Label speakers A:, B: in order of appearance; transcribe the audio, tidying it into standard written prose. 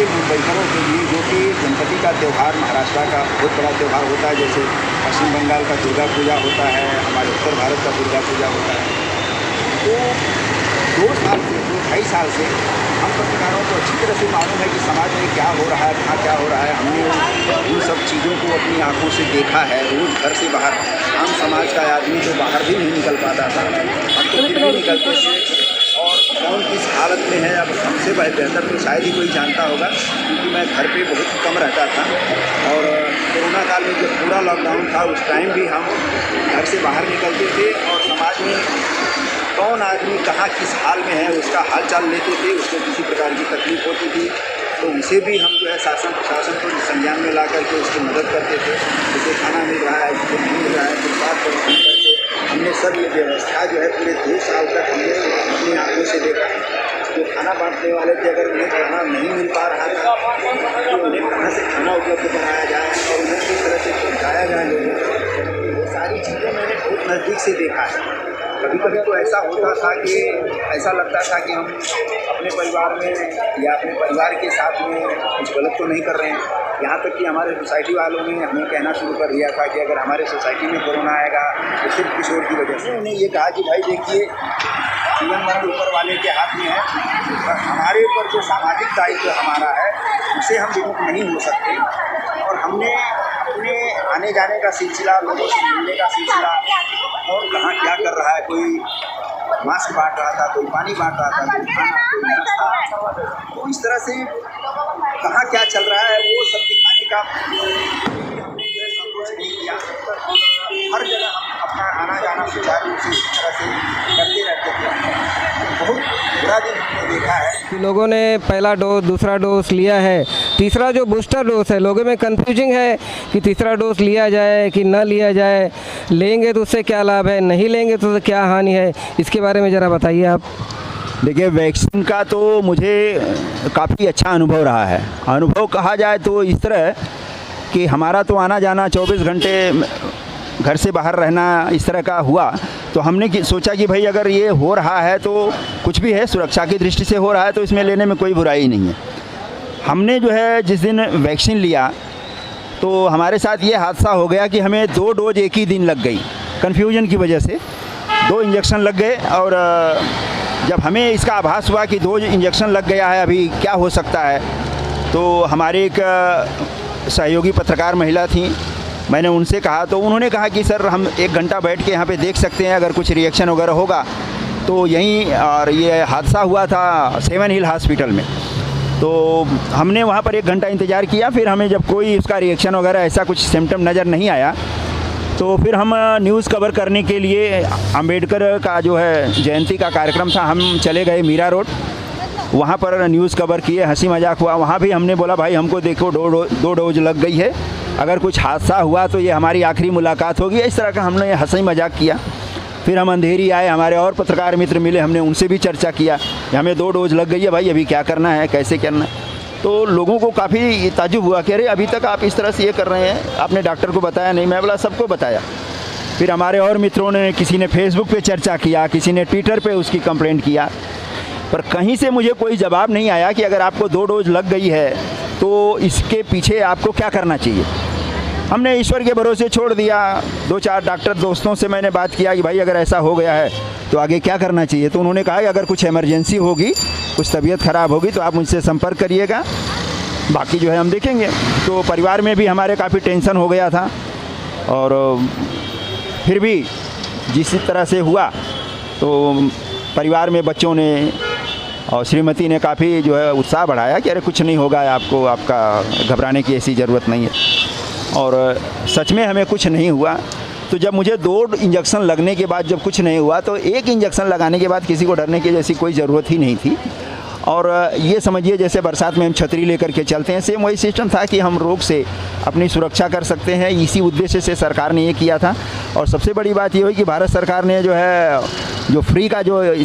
A: मुंबईकरों के लिए, जो कि गणपति का त्यौहार महाराष्ट्र का बहुत बड़ा त्यौहार होता है, जैसे पश्चिम बंगाल का दुर्गा पूजा होता है, हमारे उत्तर भारत का दुर्गा पूजा होता है। तो 2 साल से, 2-2.5 साल से हम पत्रकारों को अच्छी तरह से मालूम है कि समाज में क्या हो रहा है, कहाँ क्या हो रहा है। हमने उन सब चीज़ों को अपनी आंखों से देखा है। रोज़ घर से बाहर आम समाज का आदमी तो बाहर भी नहीं निकल पाता था, हम तो फिर भी निकलते थे। और कौन किस हालत में है, अब हमसे बेहतर तो शायद ही कोई जानता होगा, क्योंकि मैं घर पे बहुत कम रहता था। और कोरोना काल में जब पूरा लॉकडाउन था, उस टाइम भी हम घर से बाहर निकलते थे और समाज में कौन आदमी कहाँ किस हाल में है उसका हाल चाल लेते थे। उसको किसी प्रकार की तकलीफ़ होती थी तो उसे भी हम जो है शासन प्रशासन को संज्ञान में ला करके उसकी मदद करते थे। जैसे खाना मिल रहा है, जिसे नहीं मिल रहा है, तो बात करके हमने सब ये व्यवस्था जो है पूरे 2 साल तक हमने अपनी आंखों से देखा। जो खाना बांटने वाले थे, अगर उन्हें खाना नहीं मिल पा रहा था तो उन्हें कहाँ से खाना उपलब्ध कराया जाए और उन्हें किस तरह से पहुँचाया जाए लोगों को, ये सारी चीज़ें मैंने बहुत नज़दीक से देखा है। कभी कभी तो ऐसा होता था कि ऐसा लगता था कि हम अपने परिवार में या अपने परिवार के साथ में कुछ गलत तो नहीं कर रहे हैं। यहाँ तक कि हमारे सोसाइटी वालों ने हमें कहना शुरू कर दिया था कि अगर हमारे सोसाइटी में कोरोना आएगा तो सिर्फ किशोर की वजह से। उन्हें ये कहा कि भाई देखिए, जीवन मरण ऊपर वाले के हाथ में है और हमारे ऊपर जो सामाजिक दायित्व हमारा है उसे हम विमुख नहीं हो सकते। और हमने अपने आने जाने का सिलसिला, लोगों से मिलने का सिलसिला, और कहाँ क्या कर रहा है, कोई मास्क बांट रहा था, कोई पानी बांट रहा था, कोई खाना, कोई नाश्ता, तो इस तरह से कहाँ क्या चल रहा है वो सब दिखाने का हमने जो है संकोच नहीं किया। हर जगह हम अपना आना जाना सुचारू रूप से इस तरह से करते रहते थे। बहुत बुरा दिन हमने देखा है
B: कि लोगों ने पहला डोज, दूसरा डोज लिया है, तीसरा जो बूस्टर डोज है, लोगों में कन्फ्यूजिंग है कि तीसरा डोज लिया जाए कि न लिया जाए, लेंगे तो उससे क्या लाभ है, नहीं लेंगे तो क्या हानि है, इसके बारे में ज़रा बताइए आप।
C: देखिए, वैक्सीन का तो मुझे काफ़ी अच्छा अनुभव रहा है। अनुभव कहा जाए तो इस तरह कि हमारा तो आना जाना 24 घंटे घर से बाहर रहना इस तरह का हुआ, तो हमने सोचा कि भाई अगर ये हो रहा है तो कुछ भी है, सुरक्षा की दृष्टि से हो रहा है तो इसमें लेने में कोई बुराई नहीं है। हमने जो है जिस दिन वैक्सीन लिया तो हमारे साथ ये हादसा हो गया कि हमें 2 डोज एक ही दिन लग गई, कन्फ्यूजन की वजह से 2 इंजेक्शन लग गए। और जब हमें इसका आभास हुआ कि 2 इंजेक्शन लग गया है, अभी क्या हो सकता है, तो हमारे एक सहयोगी पत्रकार महिला थी, मैंने उनसे कहा तो उन्होंने कहा कि सर हम 1 घंटा बैठ के यहाँ पे देख सकते हैं, अगर कुछ रिएक्शन वगैरह होगा तो यहीं। और ये हादसा हुआ था 7 हिल हॉस्पिटल में, तो हमने वहाँ पर 1 घंटा इंतज़ार किया। फिर हमें जब कोई उसका रिएक्शन वगैरह ऐसा कुछ सिम्टम नज़र नहीं आया तो फिर हम न्यूज़ कवर करने के लिए अंबेडकर का जो है जयंती का कार्यक्रम था, हम चले गए मीरा रोड, वहाँ पर न्यूज़ कवर किए, हंसी मजाक हुआ। वहाँ भी हमने बोला भाई हमको देखो 2 डोज लग गई है, अगर कुछ हादसा हुआ तो ये हमारी आखिरी मुलाकात होगी, इस तरह का हमने हंसी मजाक किया। फिर हम अंधेरी आए, हमारे और पत्रकार मित्र मिले, हमने उनसे भी चर्चा किया कि हमें 2 डोज लग गई है भाई, अभी क्या करना है, कैसे करना है। तो लोगों को काफ़ी ताज्जुब हुआ कि अरे अभी तक आप इस तरह से ये कर रहे हैं, आपने डॉक्टर को बताया नहीं। मैं बोला सबको बताया। फिर हमारे और मित्रों ने, किसी ने फेसबुक पे चर्चा किया, किसी ने ट्विटर पे उसकी कंप्लेंट किया, पर कहीं से मुझे कोई जवाब नहीं आया कि अगर आपको 2 डोज लग गई है तो इसके पीछे आपको क्या करना चाहिए। हमने ईश्वर के भरोसे छोड़ दिया। 2-4 डॉक्टर दोस्तों से मैंने बात किया कि भाई अगर ऐसा हो गया है तो आगे क्या करना चाहिए, तो उन्होंने कहा कि अगर कुछ इमरजेंसी होगी, कुछ तबीयत ख़राब होगी तो आप मुझसे संपर्क करिएगा, बाकी जो है हम देखेंगे। तो परिवार में भी हमारे काफ़ी टेंशन हो गया था, और फिर भी जिस तरह से हुआ तो परिवार में बच्चों ने और श्रीमती ने काफ़ी जो है उत्साह बढ़ाया कि अरे कुछ नहीं होगा आपको, आपका घबराने की ऐसी ज़रूरत नहीं है। और सच में हमें कुछ नहीं हुआ। तो जब मुझे 2 इंजेक्शन लगने के बाद जब कुछ नहीं हुआ, तो 1 इंजेक्शन लगाने के बाद किसी को डरने की जैसी कोई ज़रूरत ही नहीं थी। और ये समझिए जैसे बरसात में हम छतरी लेकर के चलते हैं, सेम वही सिस्टम था कि हम रोग से अपनी सुरक्षा कर सकते हैं। इसी उद्देश्य से सरकार ने ये किया था। और सबसे बड़ी बात ये हुई कि भारत सरकार ने जो है जो फ्री का जो स्कीम